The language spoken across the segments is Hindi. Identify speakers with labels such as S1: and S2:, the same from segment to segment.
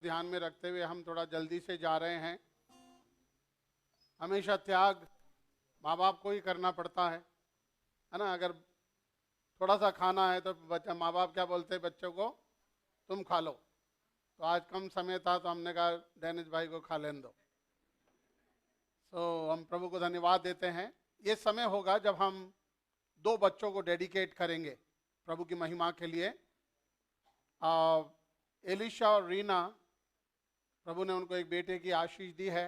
S1: ध्यान में रखते हुए हम थोड़ा जल्दी से जा रहे हैं। हमेशा त्याग माँ बाप को ही करना पड़ता है ना। अगर थोड़ा सा खाना है तो बच्चा माँ बाप क्या बोलते हैं बच्चों को, तुम खा लो। तो आज कम समय था तो हमने कहा डेनिस भाई को खा लेने दो। हम प्रभु को धन्यवाद देते हैं। ये समय होगा जब हम 2 बच्चों को डेडिकेट करेंगे प्रभु की महिमा के लिए। एलिशा और रीना, प्रभु ने उनको एक बेटे की आशीष दी है।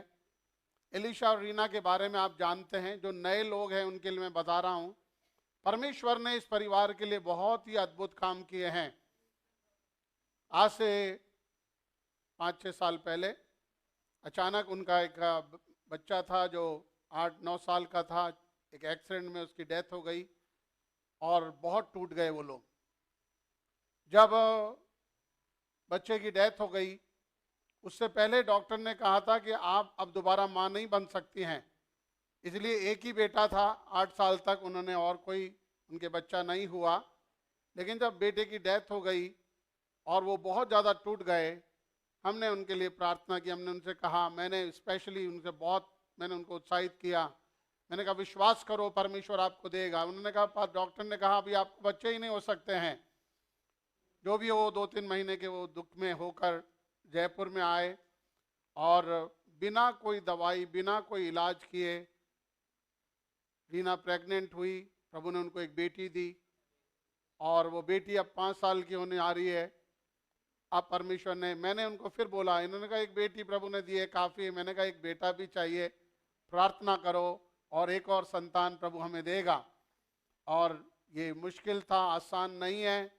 S1: एलिशा और रीना के बारे में आप जानते हैं। जो नए लोग हैं उनके लिए मैं बता रहा हूं, परमेश्वर ने इस परिवार के लिए बहुत ही अद्भुत काम किए हैं। आज से 5-6 साल पहले अचानक उनका एक बच्चा था जो 8-9 साल का था, एक एक्सीडेंट में उसकी डेथ हो गई और बहुत टूट गए वो लोग। जब बच्चे की डेथ हो गई उससे पहले डॉक्टर ने कहा था कि आप अब दोबारा माँ नहीं बन सकती हैं, इसलिए एक ही बेटा था 8 साल तक उन्होंने, और कोई उनके बच्चा नहीं हुआ। लेकिन जब बेटे की डेथ हो गई और वो बहुत ज़्यादा टूट गए, हमने उनके लिए प्रार्थना की। हमने उनसे कहा, मैंने स्पेशली मैंने उनको उत्साहित किया। मैंने कहा विश्वास करो परमेश्वर आपको देगा। उन्होंने कहा, डॉक्टर ने कहा अभी आपको बच्चे ही नहीं हो सकते हैं। जो भी हो 2-3 महीने के वो दुख में होकर जयपुर में आए और बिना कोई दवाई बिना कोई इलाज किए रीना प्रेग्नेंट हुई। प्रभु ने उनको एक बेटी दी और वो बेटी अब 5 साल की होने आ रही है। अब परमेश्वर ने, मैंने उनको फिर बोला, इन्होंने कहा एक बेटी प्रभु ने दी है काफ़ी है। मैंने कहा एक बेटा भी चाहिए, प्रार्थना करो और एक और संतान प्रभु हमें देगा। और ये मुश्किल था, आसान नहीं है,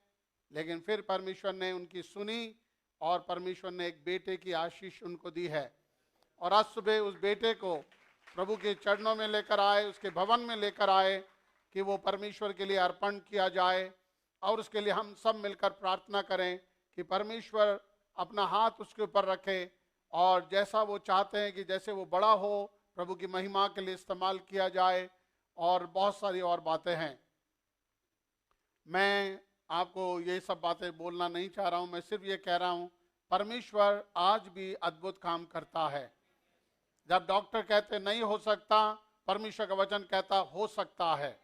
S1: लेकिन फिर परमेश्वर ने उनकी सुनी और परमेश्वर ने एक बेटे की आशीष उनको दी है। और आज सुबह उस बेटे को प्रभु के चरणों में लेकर आए, उसके भवन में लेकर आए कि वो परमेश्वर के लिए अर्पण किया जाए। और उसके लिए हम सब मिलकर प्रार्थना करें कि परमेश्वर अपना हाथ उसके ऊपर रखे और जैसा वो चाहते हैं कि जैसे वो बड़ा हो प्रभु की महिमा के लिए इस्तेमाल किया जाए। और बहुत सारी और बातें हैं। मैं आपको ये सब बातें बोलना नहीं चाह रहा हूँ, मैं सिर्फ ये कह रहा हूँ परमेश्वर आज भी अद्भुत काम करता है। जब डॉक्टर कहते नहीं हो सकता, परमेश्वर का वचन कहता हो सकता है।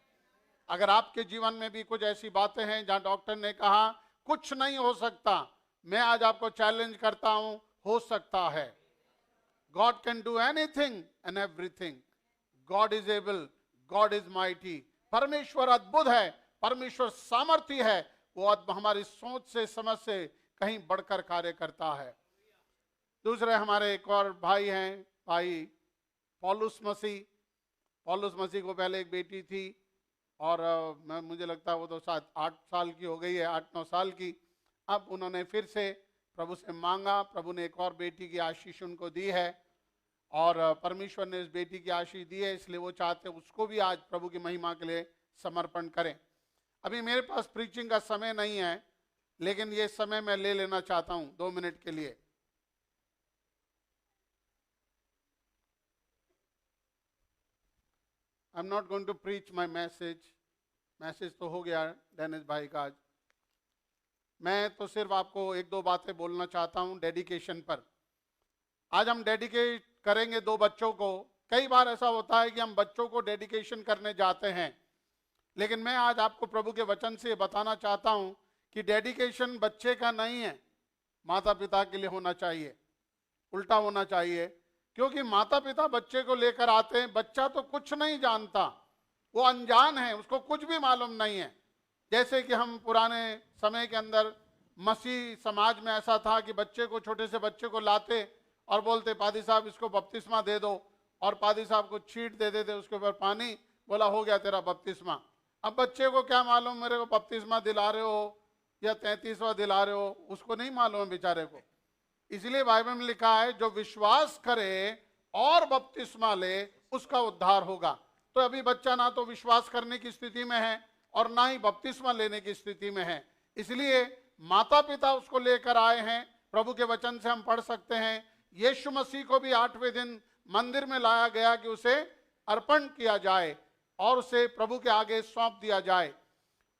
S1: अगर आपके जीवन में भी कुछ ऐसी बातें हैं जहां डॉक्टर ने कहा कुछ नहीं हो सकता, मैं आज आपको चैलेंज करता हूं, हो सकता है। God can do anything and everything. God is able, God is mighty. परमेश्वर अद्भुत है, परमेश्वर सामर्थी है। वो हमारी सोच से समझ से कहीं बढ़कर कार्य करता है। दूसरे हमारे एक और भाई हैं, भाई पौलुस मसीह। पौलुस मसीह को पहले एक बेटी थी और मुझे लगता है वो तो 7-8 साल की हो गई है, 8-9 साल की। अब उन्होंने फिर से प्रभु से मांगा, प्रभु ने एक और बेटी की आशीष उनको दी है और परमेश्वर ने उस बेटी की आशीष दी है, इसलिए वो चाहते उसको भी आज प्रभु की महिमा के लिए समर्पण करें। अभी मेरे पास प्रीचिंग का समय नहीं है, लेकिन ये समय मैं ले लेना चाहता हूं 2 मिनट के लिए। I am not going to preach my message तो हो गया डेनिस भाई का आज। मैं तो सिर्फ आपको 1-2 बातें बोलना चाहता हूं डेडिकेशन पर। आज हम डेडिकेट करेंगे 2 बच्चों को। कई बार ऐसा होता है कि हम बच्चों को डेडिकेशन करने जाते हैं, लेकिन मैं आज आपको प्रभु के वचन से बताना चाहता हूं कि डेडिकेशन बच्चे का नहीं है, माता पिता के लिए होना चाहिए, उल्टा होना चाहिए। क्योंकि माता पिता बच्चे को लेकर आते हैं, बच्चा तो कुछ नहीं जानता, वो अनजान है, उसको कुछ भी मालूम नहीं है। जैसे कि हम पुराने समय के अंदर मसीह समाज में ऐसा था कि बच्चे को, छोटे से बच्चे को लाते और बोलते पादी साहब इसको बपतिस्मा दे दो, और पादी साहब को छींट दे देते उसके ऊपर पानी, बोला हो गया तेरा बपतिस्मा। अब बच्चे को क्या मालूम मेरे को बपतिस्मा दिला रहे हो या 33वां दिला रहे हो, उसको नहीं मालूम बेचारे को। इसलिए बाइबल में लिखा है जो विश्वास करे और बपतिस्मा ले उसका उद्धार होगा। तो अभी बच्चा ना तो विश्वास करने की स्थिति में है और ना ही बपतिस्मा लेने की स्थिति में है, इसलिए माता पिता उसको लेकर आए हैं। प्रभु के वचन से हम पढ़ सकते हैं, यीशु मसीह को भी 8वें दिन मंदिर में लाया गया कि उसे अर्पण किया जाए और उसे प्रभु के आगे सौंप दिया जाए।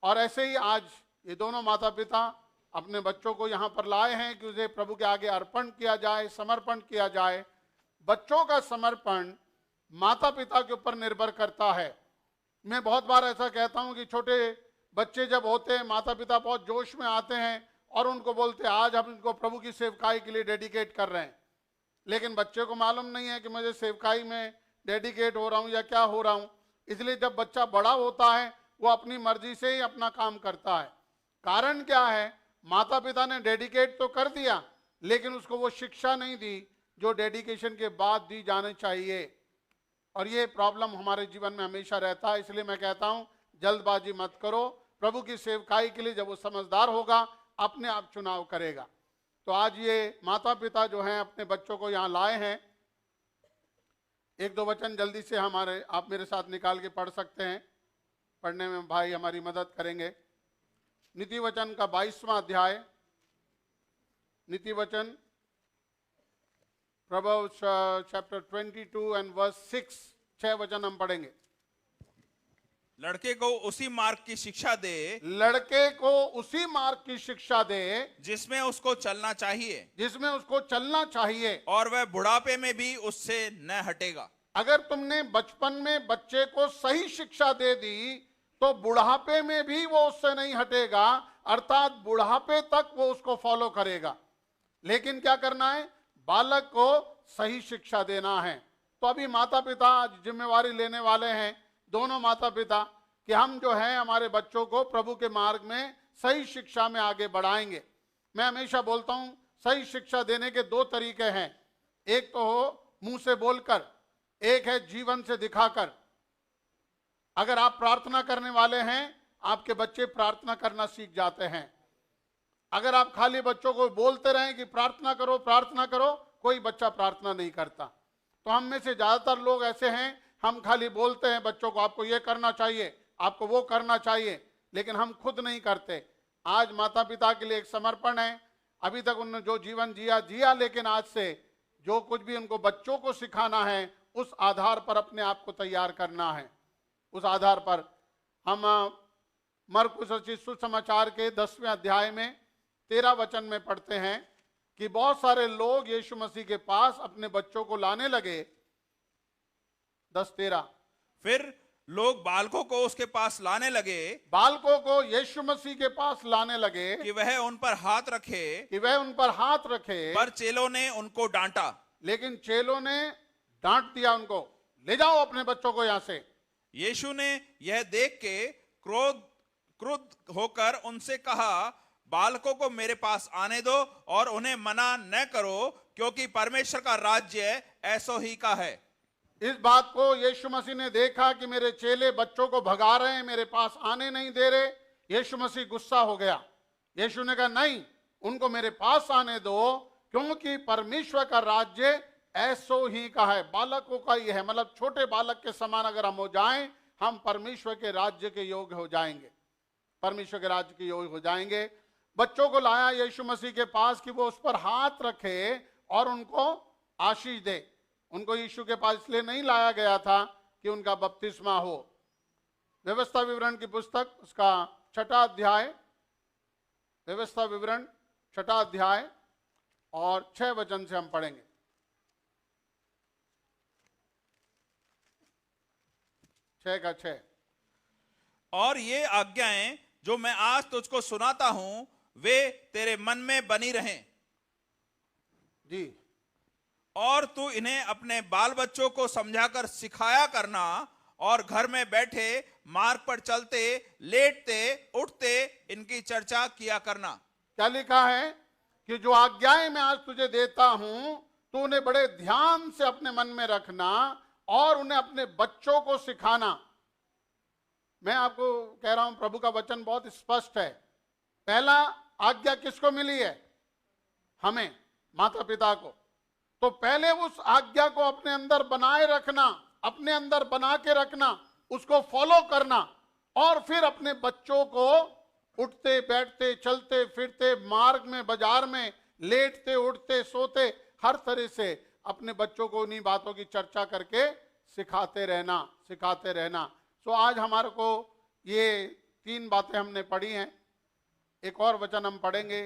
S1: और ऐसे ही आज ये दोनों माता पिता अपने बच्चों को यहाँ पर लाए हैं कि उसे प्रभु के आगे अर्पण किया जाए, समर्पण किया जाए। बच्चों का समर्पण माता पिता के ऊपर निर्भर करता है। मैं बहुत बार ऐसा कहता हूँ कि छोटे बच्चे जब होते हैं, माता पिता बहुत जोश में आते हैं और उनको बोलते हैं आज हम इनको प्रभु की सेवकाई के लिए डेडिकेट कर रहे हैं, लेकिन बच्चे को मालूम नहीं है कि मुझे सेवकाई में डेडिकेट हो रहा हूँ या क्या हो रहा हूँ। इसलिए जब बच्चा बड़ा होता है वो अपनी मर्जी से ही अपना काम करता है। कारण क्या है? माता पिता ने डेडिकेट तो कर दिया, लेकिन उसको वो शिक्षा नहीं दी जो डेडिकेशन के बाद दी जानी चाहिए। और ये प्रॉब्लम हमारे जीवन में हमेशा रहता है। इसलिए मैं कहता हूँ जल्दबाजी मत करो। प्रभु की सेवकाई के लिए जब वो समझदार होगा अपने आप चुनाव करेगा। तो आज ये माता पिता जो हैं अपने बच्चों को यहाँ लाए हैं। एक दो वचन जल्दी से आप मेरे साथ निकाल के पढ़ सकते हैं। पढ़ने में भाई हमारी मदद करेंगे। नीति वचन का 22वां अध्याय, नीति वचन Proverbs chapter 22 and verse 6, 6 वचन हम पढ़ेंगे।
S2: लड़के को उसी मार्ग की शिक्षा दे,
S1: लड़के को उसी मार्ग की शिक्षा दे
S2: जिसमें उसको चलना चाहिए,
S1: जिसमें उसको चलना चाहिए,
S2: और वह बुढ़ापे में भी उससे न हटेगा।
S1: अगर तुमने बचपन में बच्चे को सही शिक्षा दे दी तो बुढ़ापे में भी वो उससे नहीं हटेगा, अर्थात बुढ़ापे तक वो उसको फॉलो करेगा। लेकिन क्या करना है? बालक को सही शिक्षा देना है। तो अभी माता पिता जिम्मेवारी लेने वाले हैं, दोनों माता पिता, कि हम जो है हमारे बच्चों को प्रभु के मार्ग में सही शिक्षा में आगे बढ़ाएंगे। मैं हमेशा बोलता हूं सही शिक्षा देने के दो तरीके हैं। एक तो हो मुंह से बोलकर, एक है जीवन से दिखाकर। अगर आप प्रार्थना करने वाले हैं, आपके बच्चे प्रार्थना करना सीख जाते हैं। अगर आप खाली बच्चों को बोलते रहें कि प्रार्थना करो प्रार्थना करो, कोई बच्चा प्रार्थना नहीं करता। तो हम में से ज्यादातर लोग ऐसे हैं, हम खाली बोलते हैं बच्चों को आपको ये करना चाहिए, आपको वो करना चाहिए, लेकिन हम खुद नहीं करते। आज माता पिता के लिए एक समर्पण है। अभी तक उन्होंने जो जीवन जिया, लेकिन आज से जो कुछ भी उनको बच्चों को सिखाना है उस आधार पर अपने आप को तैयार करना है। उस आधार पर हम मरकुस रचित सुसमाचार के 10वें अध्याय में 13 वचन में पढ़ते हैं कि बहुत सारे लोग यीशु मसीह के पास अपने बच्चों को लाने लगे। 10:13,
S2: फिर लोग बालकों को उसके पास लाने लगे,
S1: बालकों को यीशु मसीह के पास लाने लगे
S2: कि वह उन पर हाथ रखे,
S1: पर
S2: चेलों ने उनको डांटा।
S1: लेकिन चेलों ने डांट दिया उनको, ले जाओ अपने बच्चों को यहां से।
S2: यीशु ने यह देख के क्रुद्ध होकर उनसे कहा, बालकों को मेरे पास आने दो और उन्हें मना न करो, क्योंकि परमेश्वर का राज्य ऐसो ही का है।
S1: इस बात को यीशु मसीह ने देखा कि मेरे चेले बच्चों को भगा रहे हैं, मेरे पास आने नहीं दे रहे। यीशु मसीह गुस्सा हो गया। यीशु ने कहा नहीं, उनको मेरे पास आने दो, क्योंकि परमेश्वर का राज्य ऐसो ही का है। बालकों का ही है, मतलब छोटे बालक के समान अगर हम हो जाएं, हम परमेश्वर के राज्य के योग्य हो जाएंगे, परमेश्वर के राज्य के योग्य हो जाएंगे। बच्चों को लाया यीशु मसीह के पास कि वो उस पर हाथ रखे और उनको आशीष दे। उनको यीशु के पास इसलिए नहीं लाया गया था कि उनका बपतिस्मा हो। व्यवस्था विवरण की पुस्तक उसका 6वां अध्याय, व्यवस्था विवरण 6वां अध्याय और 6 वचन से हम पढ़ेंगे। 6:6,
S2: और ये आज्ञाएं जो मैं आज तुझको सुनाता हूं वे तेरे मन में बनी रहें
S1: जी,
S2: और तू इन्हें अपने बाल बच्चों को समझाकर सिखाया करना, और घर में बैठे मार्ग पर चलते लेटते उठते इनकी चर्चा किया करना।
S1: क्या लिखा है कि जो आज्ञाएं मैं आज तुझे देता हूं तो उन्हें बड़े ध्यान से अपने मन में रखना और उन्हें अपने बच्चों को सिखाना। मैं आपको कह रहा हूं प्रभु का वचन बहुत स्पष्ट है। पहला आज्ञा किसको मिली है? हमें, माता पिता को। तो पहले उस आज्ञा को अपने अंदर बनाए रखना, अपने अंदर बना के रखना, उसको फॉलो करना, और फिर अपने बच्चों को उठते बैठते चलते फिरते मार्ग में, बाजार में, लेटते उठते सोते, हर तरह से अपने बच्चों को उन्हीं बातों की चर्चा करके सिखाते रहना। सो आज हमारे को ये 3 बातें हमने पढ़ी हैं। एक और वचन हम पढ़ेंगे,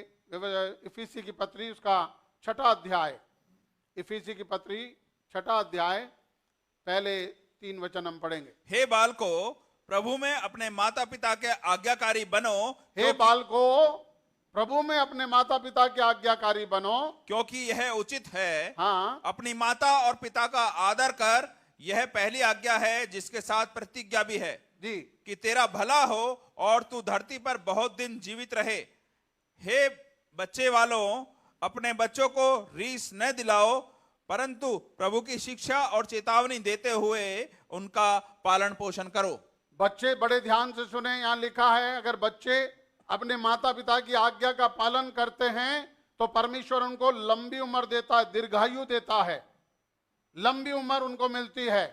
S1: इफिसी की पत्री उसका 6वां अध्याय, इफिसी की पत्री 6वां अध्याय, पहले 3 वचन हम पढ़ेंगे।
S2: हे बालको, प्रभु में अपने माता पिता के आज्ञाकारी बनो,
S1: हे बालको, प्रभु में अपने माता पिता के आज्ञाकारी बनो,
S2: क्योंकि यह उचित है।
S1: हाँ,
S2: अपनी माता और पिता का आदर कर, यह पहली आज्ञा है जिसके साथ प्रतिज्ञा भी है
S1: जी,
S2: कि तेरा भला हो और तू धरती पर बहुत दिन जीवित रहे। हे बच्चे वालों, अपने बच्चों को रीस न दिलाओ, परंतु प्रभु की शिक्षा और चेतावनी देते हुए उनका पालन पोषण करो।
S1: बच्चे बड़े ध्यान से सुने, यहां लिखा है अगर बच्चे अपने माता पिता की आज्ञा का पालन करते हैं तो परमेश्वर उनको लंबी उम्र देता है, दीर्घायु देता है, लंबी उम्र उनको मिलती है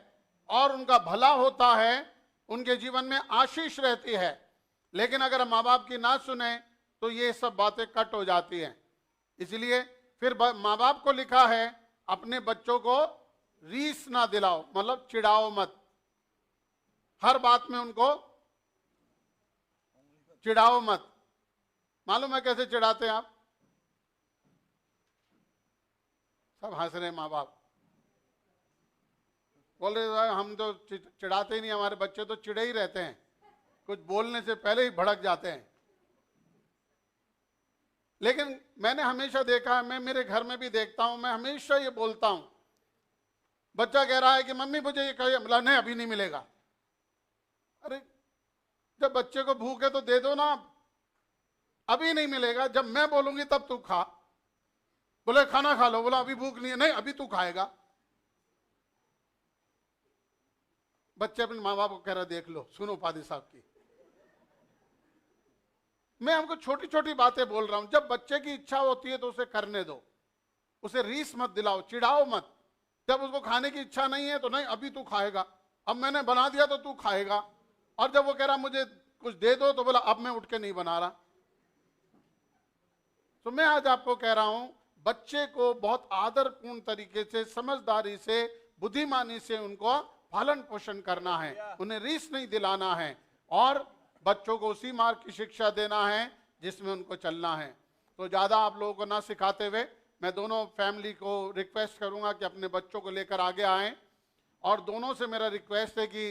S1: और उनका भला होता है, उनके जीवन में आशीष रहती है। लेकिन अगर माँ बाप की ना सुने तो ये सब बातें कट हो जाती हैं। इसलिए फिर माँ बाप को लिखा है अपने बच्चों को रीस ना दिलाओ, मतलब चिढ़ाओ मत, हर बात में उनको चिढ़ाओ मत। मालूम है कैसे चिढ़ाते हैं आप? सब हंस रहे माँ बाप, बोल रहे हम तो चिढ़ाते ही नहीं, हमारे बच्चे तो चिढ़े ही रहते हैं, कुछ बोलने से पहले ही भड़क जाते हैं। लेकिन मैंने हमेशा देखा है, मैं मेरे घर में भी देखता हूं, मैं हमेशा ये बोलता हूं, बच्चा कह रहा है कि मम्मी मुझे ये कहिए, बोला नहीं अभी नहीं मिलेगा। अरे जब बच्चे को भूख है तो दे दो ना, अभी नहीं मिलेगा, जब मैं बोलूंगी तब तू खा। बोले खाना खा लो, बोला अभी भूख नहीं है, नहीं अभी तू खाएगा। बच्चे अपने माँ बाप को कह रहा देख लो, सुनो पादी साहब की। मैं हमको छोटी छोटी बातें बोल रहा हूं, जब बच्चे की इच्छा होती है तो उसे करने दो, उसे रीस मत दिलाओ, चिढ़ाओ मत। जब उसको खाने की इच्छा नहीं है तो नहीं अभी तू खाएगा, अब मैंने बना दिया तो तू खाएगा। और जब वो कह रहा मुझे कुछ दे दो तो बोला अब मैं उठ के नहीं बना रहा। तो मैं आज आपको कह रहा हूं, बच्चे को बहुत आदरपूर्ण तरीके से, समझदारी से, बुद्धिमानी से उनको पालन पोषण करना है, उन्हें रीस नहीं दिलाना है और बच्चों को उसी मार्ग की शिक्षा देना है जिसमें उनको चलना है। तो ज्यादा आप लोगों को ना सिखाते हुए मैं दोनों फैमिली को रिक्वेस्ट करूंगा कि अपने बच्चों को लेकर आगे आएं। और दोनों से मेरा रिक्वेस्ट है कि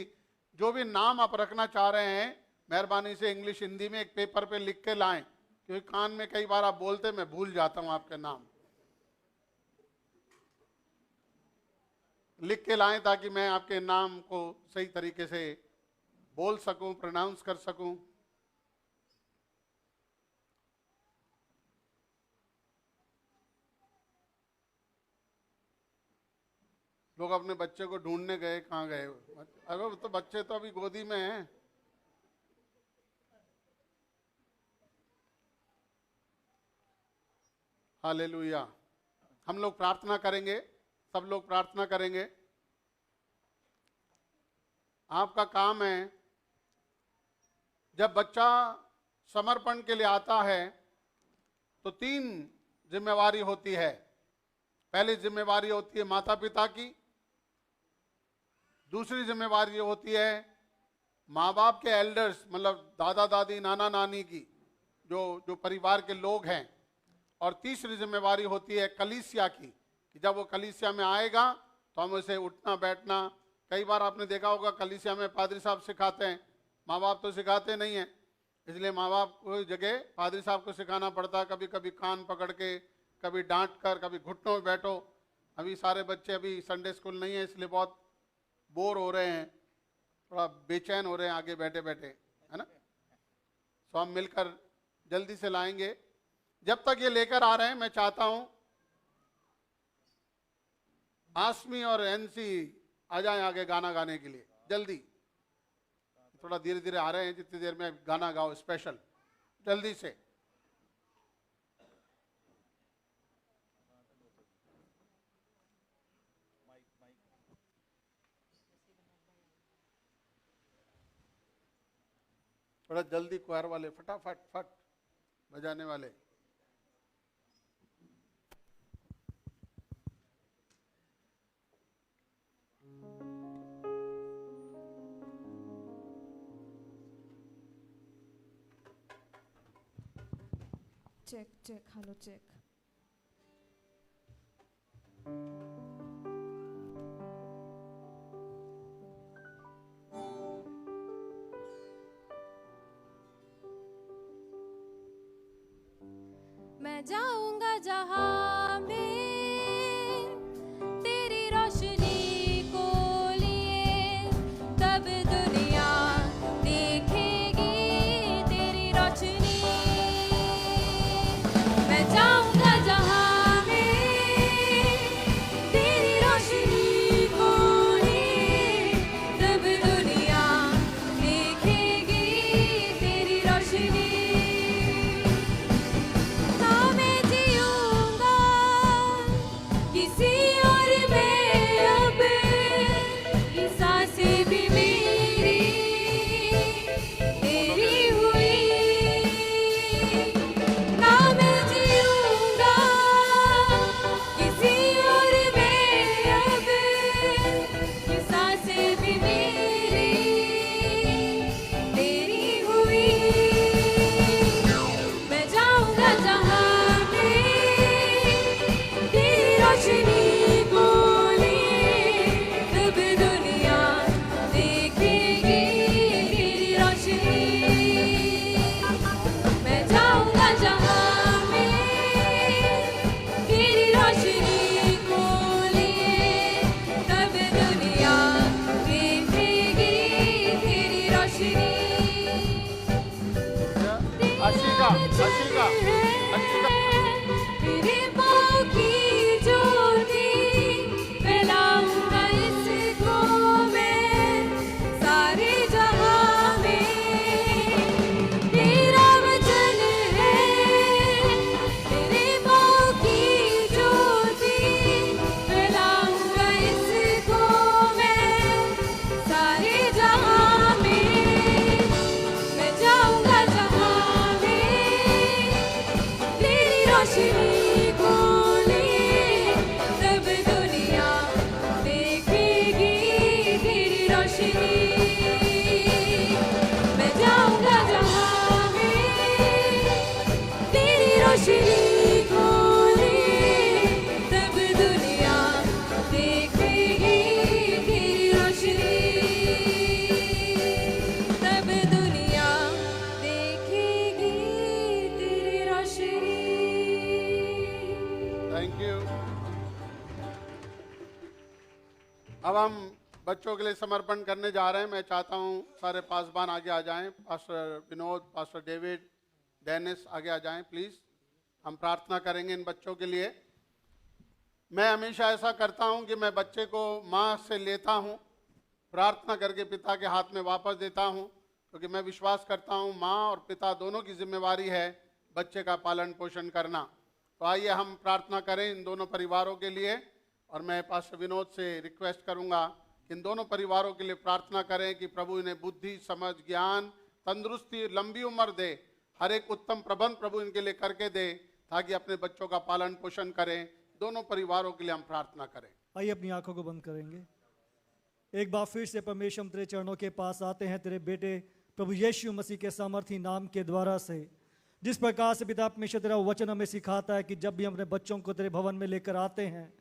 S1: जो भी नाम आप रखना चाह रहे हैं, मेहरबानी से इंग्लिश हिंदी में एक पेपर पे लिख के लाएं, क्योंकि कान में कई बार आप बोलते मैं भूल जाता हूं आपके नाम। लिख के लाएं ताकि मैं आपके नाम को सही तरीके से बोल सकूं, प्रोनाउंस कर सकूं। लोग अपने बच्चे को ढूंढने गए, कहां गए? अरे तो बच्चे तो अभी गोदी में हैं। हालेलुया। हम लोग प्रार्थना करेंगे, सब लोग प्रार्थना करेंगे। आपका काम है, जब बच्चा समर्पण के लिए आता है तो 3 जिम्मेवारी होती है। पहली जिम्मेवारी होती है माता पिता की, दूसरी जिम्मेवारी होती है माँ बाप के एल्डर्स, मतलब दादा दादी नाना नानी की, जो परिवार के लोग हैं, और तीसरी जिम्मेवारी होती है कलीसिया की, कि जब वो कलीसिया में आएगा तो हम उसे उठना बैठना। कई बार आपने देखा होगा कलीसिया में पादरी साहब सिखाते हैं, माँ बाप तो सिखाते नहीं हैं, इसलिए माँ बाप को जगह पादरी साहब को सिखाना पड़ता है, कभी कभी कान पकड़ के, कभी डांट कर, कभी घुटनों में बैठो। अभी सारे बच्चे अभी संडे स्कूल नहीं है इसलिए बहुत बोर हो रहे हैं, थोड़ा बेचैन हो रहे हैं आगे बैठे बैठे, है ना। तो हम मिलकर जल्दी से लाएंगे। जब तक ये लेकर आ रहे हैं, मैं चाहता हूं आसमी और एनसी आ जाएं आगे गाना गाने के लिए, जल्दी। थोड़ा धीरे धीरे आ रहे हैं, जितनी देर में गाना गाओ स्पेशल, जल्दी से। थोड़ा जल्दी, क्वायर वाले फटाफट फट बजाने वाले।
S3: Check check hello check. मैं जाऊंगा जहां में तेरी रोशनी को लिए, तब दुनिया देखेगी तेरी रोशनी। मैं जाऊंगा जहां में तेरी रोशनी को लिए, तब दुनिया देखेगी तेरी रोशनी। ना मैं जीऊंगा किसी और में अब, ये सांसें भी मेरी तेरी हुई। ना मैं जीऊंगा किसी और में अब, ये सांसें भी मेरी तेरी हुई। मैं जाऊंगा जहां में तेरी रोशनी को लिए, तब दुनिया देखेगी तेरी रोशनी। मैं जाऊंगा जहां में तेरी रोशनी को लिए, तब दुनिया देखेगी तेरी रोशनी।
S1: आशिका आशिका आशिका
S3: मेरे पाँव की ज्योति फैलाऊंगा इसको मैं सारे जहां में। तेरा वचन है मेरे पाँव की ज्योति फैलाऊंगा इसको मैं सारे जहां में। मैं जाऊंगा जहां में तेरी रोशनी को लिए, तब दुनिया देखेगी तेरी रोशनी। मैं जाऊंगा जहां में तेरी रोशनी को लिए, तब दुनिया देखेगी तेरी रोशनी। तब दुनिया देखेगी तेरी रोशनी।
S1: Thank you. अब हम बच्चों के लिए समर्पण करने जा रहे हैं। मैं चाहता हूं सारे पासबान आगे आ जाएं। Pastor Vinod, pastor David, Dennis आगे आ जाएं प्लीज। हम प्रार्थना करेंगे इन बच्चों के लिए। मैं हमेशा ऐसा करता हूं कि मैं बच्चे को माँ से लेता हूं, प्रार्थना करके पिता के हाथ में वापस देता हूं, क्योंकि मैं विश्वास करता हूं माँ और पिता दोनों की जिम्मेवारी है बच्चे का पालन पोषण करना। तो आइए हम प्रार्थना करें इन दोनों परिवारों के लिए। और मैं पास्टर विनोद से रिक्वेस्ट करूंगा कि इन दोनों परिवारों के लिए प्रार्थना करें कि प्रभु इन्हें बुद्धि, समझ, ज्ञान, तंदुरुस्ती, लंबी उम्र दे। हर एक उत्तम प्रबंध प्रभु इनके लिए करके दे, ताकि अपने बच्चों का पालन पोषण करें। दोनों परिवारों के लिए हम प्रार्थना करें।
S4: आइए अपनी आंखों को बंद करेंगे। एक बार फिर से परमेश्वर हम तेरे चरणों के पास आते हैं, तेरे बेटे प्रभु यीशु मसीह के सामर्थी नाम के द्वारा से। जिस प्रकार से पिता परमेश्वर तेरा वचन हमें सिखाता है कि जब भी हम अपने बच्चों को तेरे भवन में लेकर आते हैं,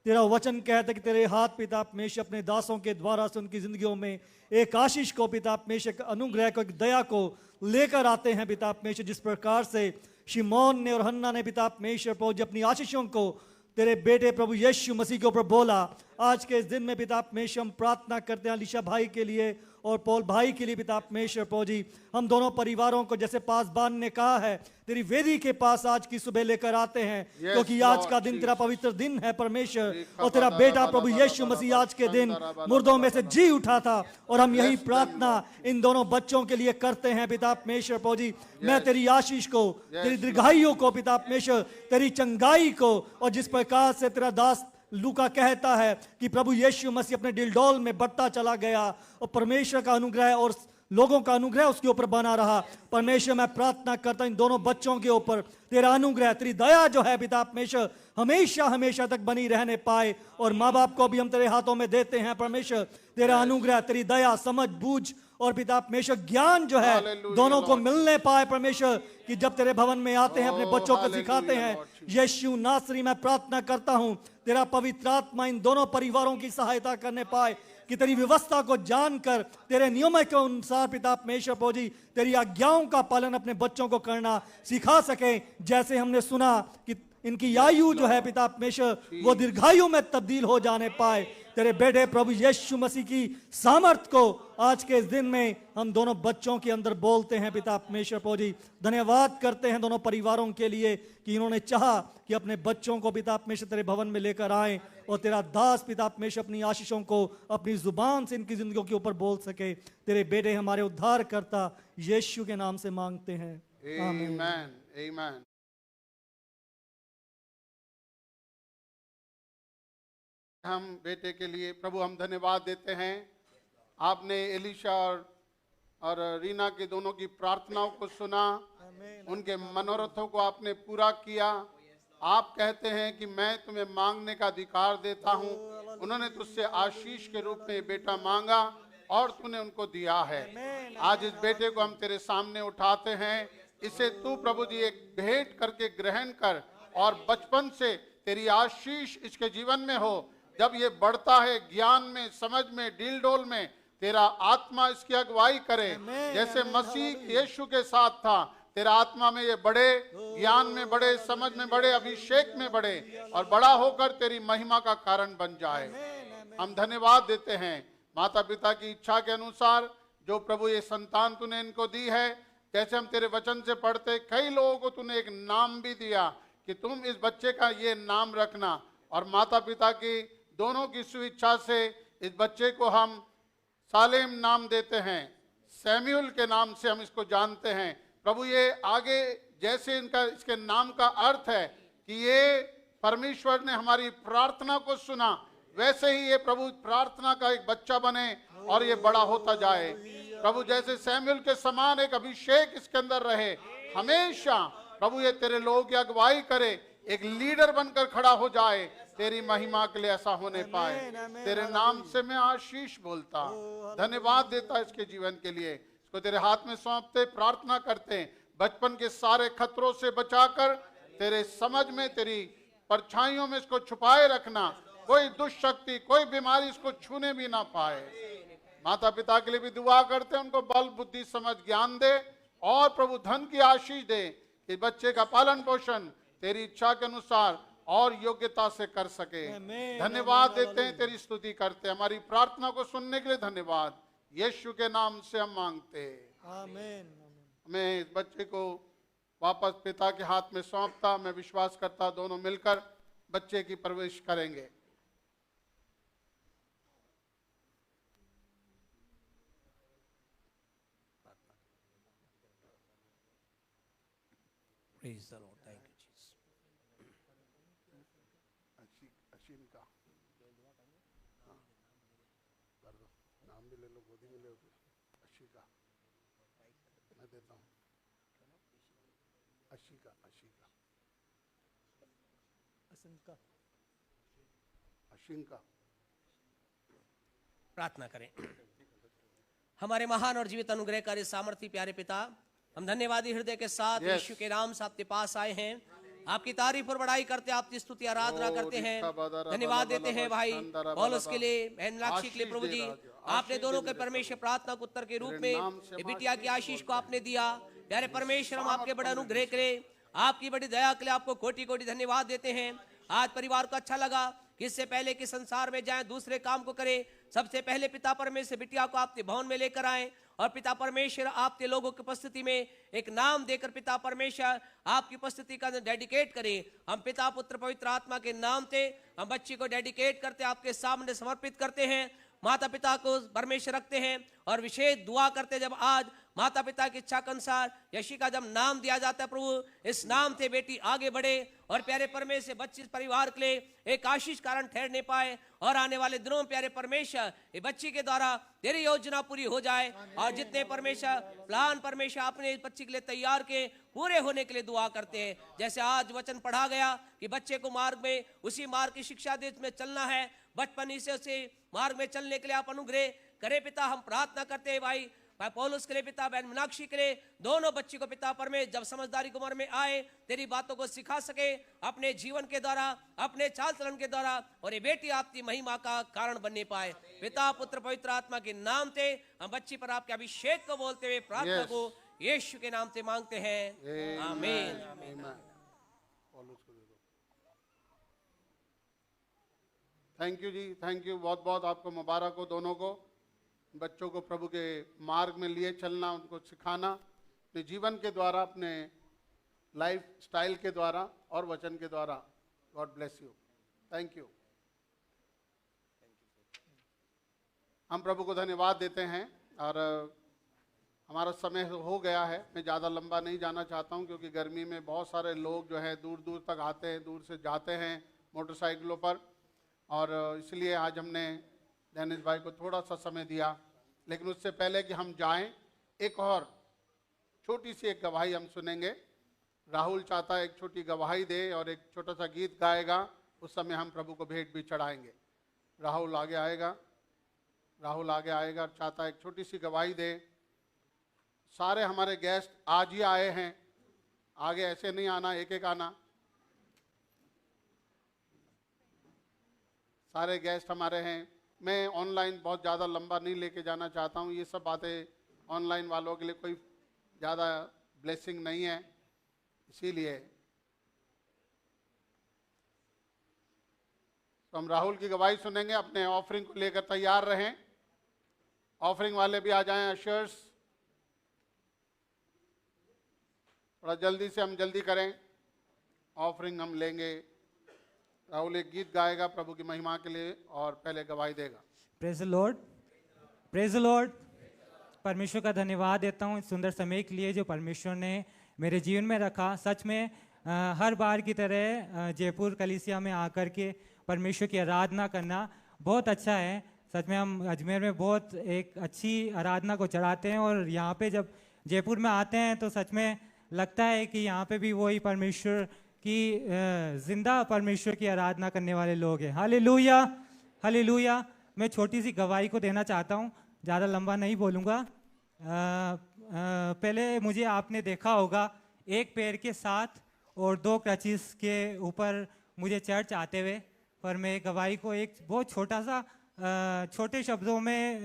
S4: तेरा वचन कहता है कि तेरे हाथ पिता परमेश्वर अपने दासों के द्वारा से उनकी जिंदगियों में एक आशीष को, पिता परमेश्वर के अनुग्रह को, एक दया को लेकर आते हैं पिता परमेश्वर। जिस प्रकार से शिमोन ने और हन्ना ने पिता परमेश्वर प्रभु अपनी आशीषों को तेरे बेटे प्रभु यीशु मसीह के ऊपर बोला, आज के इस दिन में पिता परमेश्वर हम प्रार्थना करते हैं अलीशा भाई के लिए और पॉल भाई के लिए पिता परमेश्वर प्रभु जी। हम दोनों परिवारों को जैसे पासबान ने कहा है, तेरी वेदी के पास आज की सुबह लेकर आते हैं, क्योंकि आज का दिन तेरा पवित्र दिन है परमेश्वर। और तेरा बेटा प्रभु यीशु मसीह आज के दिन मुर्दों में से जी उठा था, और हम यही प्रार्थना इन दोनों बच्चों के लिए करते हैं पिता परमेश्वर प्रभु जी। मैं तेरी आशीष को, तेरी दीर्घायु को पिता परमेश्वर, तेरी चंगाई को, और जिस प्रकार से तेरा दास लूका कहता है कि प्रभु यीशु मसीह अपने डिलडोल में बढ़ता चला गया और परमेश्वर का अनुग्रह और लोगों का अनुग्रह उसके ऊपर बना रहा। परमेश्वर मैं प्रार्थना करता इन दोनों बच्चों के ऊपर तेरा अनुग्रह, तेरी दया जो है पिता परमेश्वर हमेशा हमेशा तक बनी रहने पाए। और माँ बाप को भी हम तेरे हाथों में देते हैं परमेश्वर, तेरा अनुग्रह, तेरी दया, समझ, बूझ और पिता परमेश्वर ज्ञान जो है
S1: हालेलुया,
S4: दोनों को
S1: लॉर्ड
S4: मिलने पाए परमेश्वर, कि जब तेरे भवन में आते हैं अपने
S1: ओ,
S4: बच्चों को
S1: हालेलुया,
S4: सिखाते हैं।
S1: Lord Jesus.
S4: यीशु नासरी मैं प्रार्थना करता हूं तेरा पवित्र आत्मा इन दोनों परिवारों की सहायता करने पाए, कि तेरी व्यवस्था को जानकर तेरे नियमों के अनुसार पिता परमेश्वर प्रभु जी तेरी आज्ञाओं का पालन अपने बच्चों को करना सिखा सके। जैसे हमने सुना कि इनकी आयु जो है पिता परमेश्वर वो दीर्घायु में तब्दील हो जाने पाए। तेरे बेटे प्रभु यीशु मसीह की सामर्थ को आज के इस दिन में हम दोनों बच्चों के अंदर बोलते हैं पिता परमेश्वर प्रभु जी। धन्यवाद करते हैं दोनों परिवारों के लिए कि इन्होंने चाहा कि अपने बच्चों को पिता परमेश्वर तेरे भवन में लेकर आए और तेरा दास पिता परमेश्वर अपनी आशीषों को अपनी जुबान से इनकी जिंदगियों के ऊपर बोल सके। तेरे बेटे हमारे उद्धार करता यीशु के नाम से मांगते हैं, आमीन।
S1: आमेन, आमेन। हम बेटे के लिए प्रभु हम धन्यवाद देते हैं। आपने एलिशा और रीना के दोनों की प्रार्थनाओं को सुना, उनके मनोरथों को आपने पूरा किया। आप कहते हैं कि मैं तुम्हें मांगने का अधिकार देता हूं। उन्होंने तुझसे आशीष के रूप में बेटा मांगा और तूने उनको दिया है। आज इस बेटे को हम तेरे सामने उठाते हैं। इसे तू प्रभु जी एक भेंट करके ग्रहण कर और बचपन से तेरी आशीष इसके जीवन में हो। जब ये बढ़ता है ज्ञान में, समझ में, डील डोल में, तेरा आत्मा इसकी अगुवाई करे। जैसे मसीह यीशु के साथ था, तेरा आत्मा में ये बढ़े, ज्ञान में बढ़े, समझ में बढ़े, अभिषेक में बढ़े और बड़ा होकर तेरी महिमा का कारण बन जाए। हम धन्यवाद देते हैं माता पिता की इच्छा के अनुसार जो प्रभु ये संतान तूने इनको दी है। जैसे हम तेरे वचन से पढ़ते, कई लोगों को तूने एक नाम भी दिया कि तुम इस बच्चे का ये नाम रखना, और माता पिता की दोनों की स्वेच्छा से इस बच्चे को हम सालेम नाम देते हैं। सैमुअल के नाम से हम इसको जानते हैं। प्रभु ये आगे जैसे इनका इसके नाम का अर्थ है कि ये परमेश्वर ने हमारी प्रार्थना को सुना, वैसे ही ये प्रभु प्रार्थना का एक बच्चा बने और ये बड़ा होता जाए। प्रभु जैसे सैमुअल के समान एक अभिषेक इसके अंदर रहे हमेशा। प्रभु ये तेरे लोगों की अगुवाई करे, एक लीडर बनकर खड़ा हो जाए, तेरी महिमा के लिए ऐसा होने पाए। तेरे नाम से मैं आशीष बोलता, धन्यवाद देता इसके जीवन के लिए। इसको तेरे हाथ में सौंपते, प्रार्थना करते, बचपन के सारे खतरों से बचाकर तेरे समझ में, तेरी परछाइयों में इसको छुपाए रखना। कोई दुष्शक्ति, कोई बीमारी इसको छूने भी ना पाए। माता पिता के लिए भी दुआ करते, उनको बल, बुद्धि, समझ, ज्ञान दे और प्रभु धन की आशीष दे कि बच्चे का पालन पोषण तेरी इच्छा के अनुसार और योग्यता से कर सके। धन्यवाद देते हैं, तेरी स्तुति करते हैं। हमारी प्रार्थना को सुनने के लिए धन्यवाद। यीशु के नाम से हम मांगते हैं,
S4: आमीन।
S1: मैं इस बच्चे को वापस पिता के हाथ में सौंपता। मैं विश्वास करता दोनों मिलकर बच्चे की परवरिश करेंगे।
S5: Praise the Lord. Thank you, Jesus.
S1: Ashim का हाँ, कर दो, नाम भी ले लो, गोदी में ले लो। अशी का मैं देता हूँ, अशी का अशीम का।
S5: प्रार्थना करें। हमारे महान और जीवित अनुग्रहकारी सामर्थी प्यारे पिता, हम धन्यवादी हृदय के साथ
S1: Yes.
S5: यीशु के नाम से आपके पास आए हैं। आपकी तारीफ और बड़ाई करते, आपकी स्तुति आराधना करते हैं। धन्यवाद देते हैं भाई पौलुस के लिए, बहन लाक्षी के लिए। प्रभु जी, आपने दोनों के परमेश्वर प्रार्थना को उत्तर के रूप में ये बिटिया की आशीष को आपने दिया। प्यारे परमेश्वर, हम आपके बड़ा अनुग्रह करें, आपकी बड़ी दया के लिए आपको कोटि कोटि धन्यवाद देते हैं। आज परिवार को अच्छा लगा कि इससे पहले कि संसार में जाए, दूसरे काम को करे, सबसे पहले पिता परमेश्वर बिटिया को आपके भवन में लेकर आए और पिता परमेश्वर आपके लोगों की उपस्थिति में एक नाम देकर पिता परमेश्वर आपकी उपस्थिति का डेडिकेट करें। हम पिता पुत्र पवित्र आत्मा के नाम से हम बच्ची को डेडिकेट करते, आपके सामने समर्पित करते हैं। माता पिता को परमेश्वर रखते हैं और विशेष दुआ करते, जब आज माता पिता की इच्छा के अनुसार यशी का जब नाम दिया जाता है, प्रभु इस नाम से बेटी आगे बढ़े और प्यारे परमेश्वर बच्ची परिवार के लिए एक आशीष कारण ठहरने पाए और आने वाले दिनों में प्यारे परमेश्वर ये बच्ची के द्वारा तेरी योजना पूरी हो जाए और जितने परमेश्वर प्लान परमेश्वर आपने इस बच्ची के लिए तैयार के पूरे होने के लिए दुआ करते हैं। जैसे आज वचन पढ़ा गया कि बच्चे को मार्ग में, उसी मार्ग की शिक्षा दे में चलना है, बचपन से उसे मार्ग में चलने के लिए आप अनुग्रह करे पिता। हम प्रार्थना करते हैं भाई भाई पौलुस के लिए पिता, बहन मीनाक्षी के लिए, दोनों बच्ची को पिता परमेश्वर जब समझदारी की उम्र में आए तेरी बातों को सिखा सके अपने जीवन के द्वारा, अपने चाल चलन के द्वारा, और ये बेटी आपकी महिमा का कारण बनने पाए। पिता पुत्र पवित्र आत्मा के नाम से हम बच्ची पर आपके अभिषेक को बोलते हुए प्रार्थना
S1: Yes.
S5: को यीशु के नाम से मांगते हैं, आमीन।
S1: थैंक यू जी, थैंक यू, बहुत बहुत आपको मुबारक हो दोनों को, बच्चों को प्रभु के मार्ग में लिए चलना, उनको सिखाना अपने जीवन के द्वारा, अपने लाइफ स्टाइल के द्वारा और वचन के द्वारा। God bless you, thank you. हम प्रभु को धन्यवाद देते हैं और हमारा समय हो गया है। मैं ज़्यादा लंबा नहीं जाना चाहता हूं क्योंकि गर्मी में बहुत सारे लोग जो है दूर दूर तक आते हैं, दूर से जाते हैं मोटरसाइकिलों पर, और इसलिए आज हमने डेनिस भाई को थोड़ा सा समय दिया। लेकिन उससे पहले कि हम जाएं, एक और छोटी सी एक गवाही हम सुनेंगे। राहुल चाहता है एक छोटी गवाही दे और एक छोटा सा गीत गाएगा, उस समय हम प्रभु को भेंट भी चढ़ाएंगे। राहुल आगे आएगा, राहुल आगे आएगा और चाहता है एक छोटी सी गवाही दे। सारे हमारे गेस्ट आज ही आए हैं, आगे ऐसे नहीं आना, एक एक आना। सारे गेस्ट हमारे हैं। मैं ऑनलाइन बहुत ज़्यादा लंबा नहीं लेके जाना चाहता हूँ, ये सब बातें ऑनलाइन वालों के लिए कोई ज़्यादा ब्लेसिंग नहीं है, इसीलिए तो हम राहुल की गवाही सुनेंगे। अपने ऑफरिंग को लेकर तैयार रहें, ऑफरिंग वाले भी आ जाएं, अशर्स थोड़ा जल्दी से, हम जल्दी करें, ऑफरिंग हम लेंगे। राहुल एक गीत गाएगा प्रभु की महिमा के लिए और पहले गवाही देगा।
S6: Praise the Lord, praise the Lord. परमेश्वर का धन्यवाद देता हूँ इस सुंदर समय के लिए जो परमेश्वर ने मेरे जीवन में रखा। सच में हर बार की तरह जयपुर कलीसिया में आकर के परमेश्वर की आराधना करना बहुत अच्छा है। सच में हम अजमेर में बहुत एक अच्छी आराधना को चढ़ाते हैं और यहाँ पे जब जयपुर में आते हैं तो सच में लगता है कि यहाँ पे भी वही परमेश्वर की जिंदा परमेश्वर की आराधना करने वाले लोग हैं। Hallelujah, hallelujah. मैं छोटी सी गवाही को देना चाहता हूँ, ज़्यादा लंबा नहीं बोलूँगा। पहले मुझे आपने देखा होगा एक पैर के साथ और 2 क्रचिस के ऊपर मुझे चर्च आते हुए, पर मैं गवाही को एक बहुत छोटा सा छोटे शब्दों में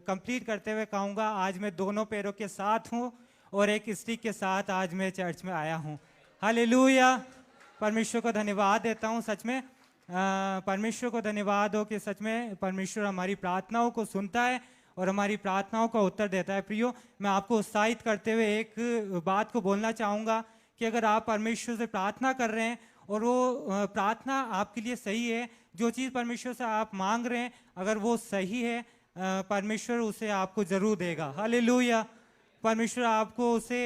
S6: कंप्लीट करते हुए कहूँगा, आज मैं दोनों पैरों के साथ हूँ और एक स्टिक के साथ आज मैं चर्च में आया हूँ। हालेलुया, परमेश्वर को धन्यवाद देता हूँ। सच में परमेश्वर को धन्यवाद हो कि सच में परमेश्वर हमारी प्रार्थनाओं को सुनता है और हमारी प्रार्थनाओं का उत्तर देता है। प्रियो, मैं आपको उत्साहित करते हुए एक बात को बोलना चाहूँगा कि अगर आप परमेश्वर से प्रार्थना कर रहे हैं और वो प्रार्थना आपके लिए सही है, जो चीज़ परमेश्वर से आप मांग रहे हैं अगर वो सही है, परमेश्वर उसे आपको ज़रूर देगा। हालेलुया, परमेश्वर आपको उसे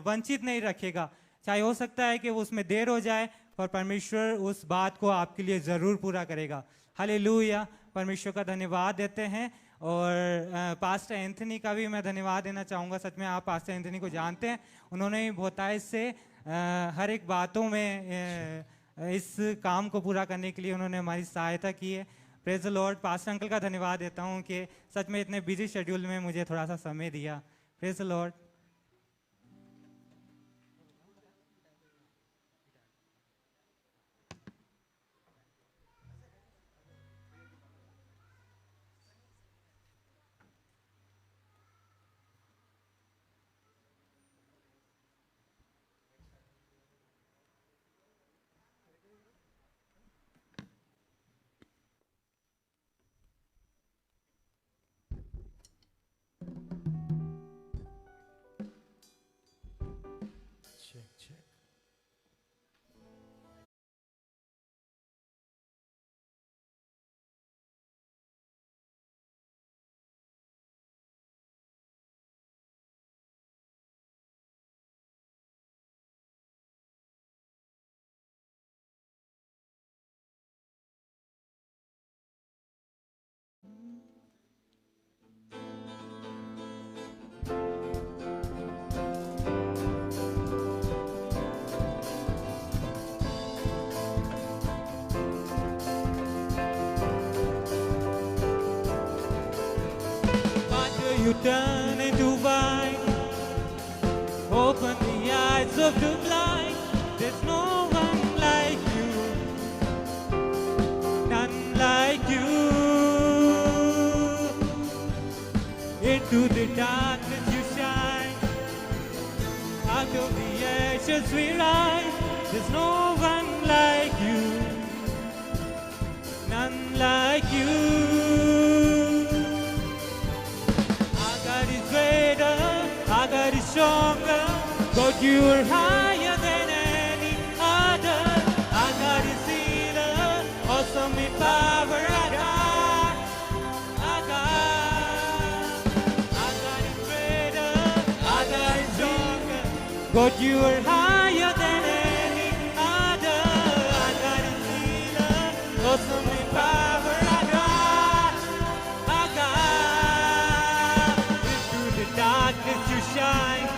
S6: वंचित नहीं रखेगा। चाहे हो सकता है कि उसमें देर हो जाए, पर परमेश्वर उस बात को आपके लिए ज़रूर पूरा करेगा। हालेलुया, परमेश्वर का धन्यवाद देते हैं। और पास्टर एंथनी का भी मैं धन्यवाद देना चाहूँगा। सच में आप पास्टर एंथनी को जानते हैं, उन्होंने बहुतायत से हर एक बातों में इस काम को पूरा करने के लिए उन्होंने हमारी सहायता की है। Praise the Lord. Pastor uncle का धन्यवाद देता हूँ कि सच में इतने बिजी शेड्यूल में मुझे थोड़ा सा समय दिया। Praise the Lord. you turn into wine. Open the eyes of the blind. There's no one like you, none like you. Into the darkness you shine. Out of the ashes we rise. There's no one like you, none like you. Our God is greater, our God is stronger. God, you are higher than any other. Our God is healer, awesome in power. Our God, our God. Our God is greater, our God is stronger. God, you are higher than any other. Our God is healer, awesome in power. Our God, our God. Into the darkness you shine.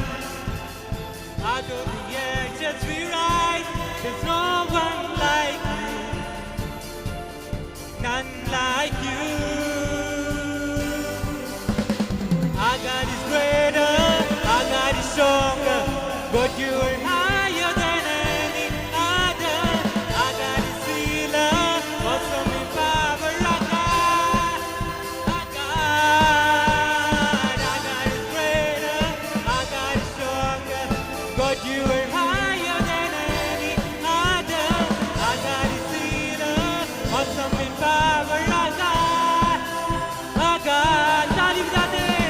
S6: Out of the ashes we rise. There's no one like you, none like you. Our God is greater, our God is stronger. God, you are higher than any other. Our God is healer, awesome in power. Our God, our God. Our God is greater, our God is stronger. God, you are higher than any other. Our God is healer, awesome in power. Our God, our God. ताली बजाते हैं।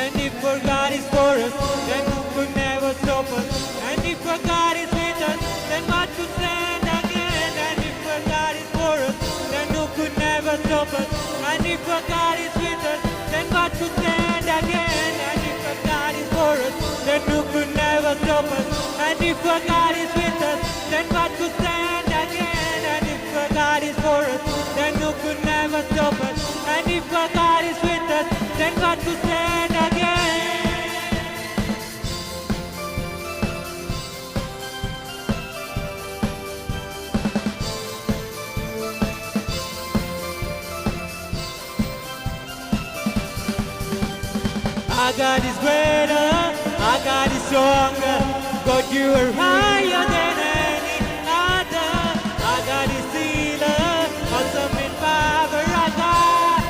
S6: And if our God is for us, then who could never stop us? And if our God is with us, then what could stand again? And if our God is for us, then who could never stop us? And if our God is with us, then what could stand again? And if our God is for us, then who could never stop us? And if our God is with us, then what could stand again? And if our God is for us, then who could never stop us? And if our God is with us, then what could stand again? Our God is greater, our God is stronger. God, you are higher than any other. Our God is healer, awesome in power. Our God,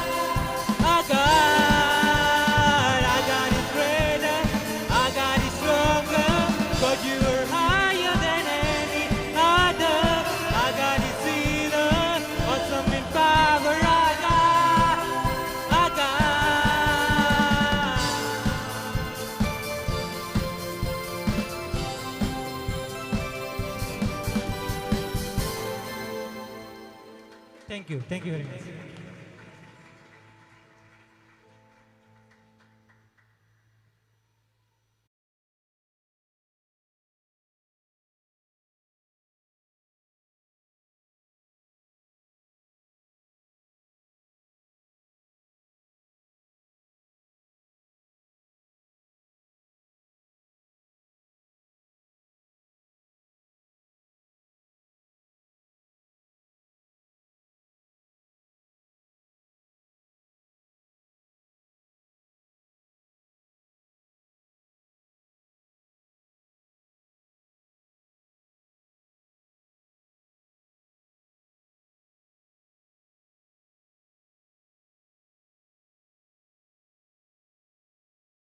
S6: our God. Our God is greater, our God is stronger. God, you are higher than any other. Our God is healer, awesome in power. Our God, our God. Thank you very much.